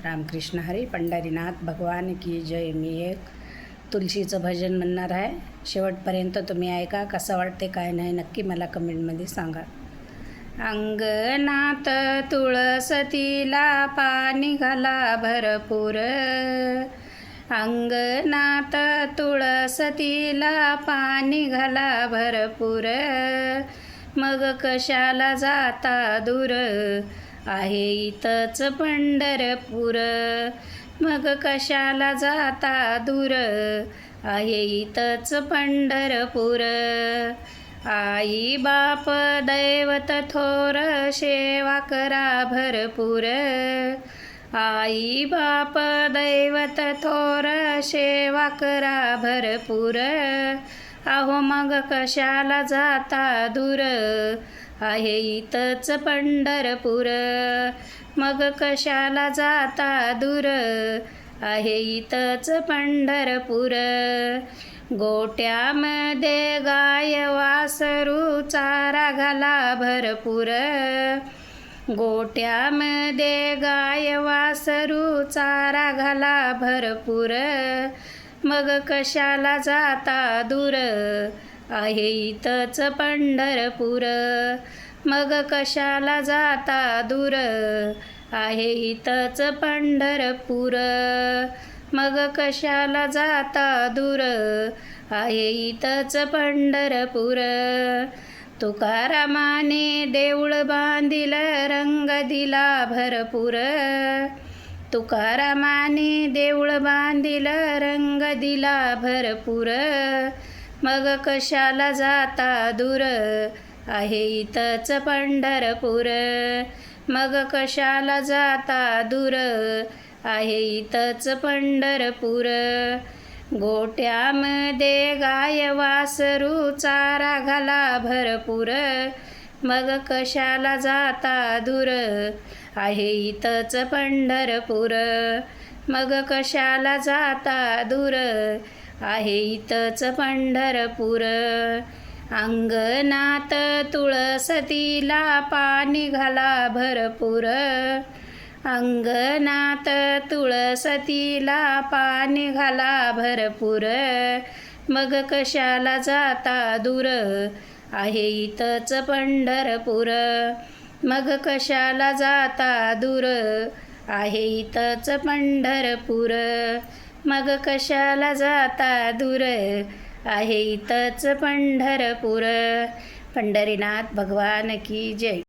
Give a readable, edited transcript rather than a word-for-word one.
रामकृष्ण हरी. पंढरीनाथ भगवान की जय. मी एक तुलसीचं भजन म्हणणार आहे. शेवटपर्यंत तुम्ही ऐका. कसं वाटते काय नाही नक्की मला कमेंटमध्ये सांगा. अंगणात तुळसतीला पाणी घाला भरपूर. अंगणात तुळसतीला पाणी घाला भरपूर. मग कशाला जाता दूर, आहे इथंच पंढरपूर. मग कशाला जाता दूर, आहे इथंच पंढरपूर. आई बाप दैवत थोर, सेवा करा भरपूर. आई बाप दैवत थोर, सेवा करा भरपूर. अहो मग कशाला जाता दूर, आहे इथंच पंढरपूर. मग कशाला जाता दूर, आहे इथंच पंढरपूर. गोट्यामध्ये गाय वासरू चारा घाला भरपूर. गोट्यामध्ये गाय वासरू चारा घाला भरपूर. मग कशाला जाता दूर, आहे इथंच पंढरपूर. मग कशाला जाता दूर, आहे इथंच पंढरपूर. मग कशाला जाता दूर, आहे इथंच पंढरपूर. तुकारामाने देऊळ बांधिल, रंग दिला भरपूर. तुकारामाने देऊळ बांधिल, रंग दिला भरपूर. मग कशाला जाता दूर, आहे इथंच पंढरपूर. मग कशाला जाता दूर, आहे इथंच पंढरपूर. गोट्यामध्ये गाय वासरू चारा घाला भरपूर. मग कशाला जाता दूर, आहे इथंच पंढरपूर. मग कशाला जाता दूर, आहे इथंच पंढरपूर. अंगणात तुळसतीला पाणी घाला भरपूर. अंगणात तुळसतीला पाणी घाला भरपूर. मग कशाला जाता दूर, आहे इथंच पंढरपूर. मग कशाला जाता दूर, आहे इथंच पंढरपूर. मग कशाला जाता दूर, आहे इथंच पंढरपूर. पंढरीनाथ भगवान की जय.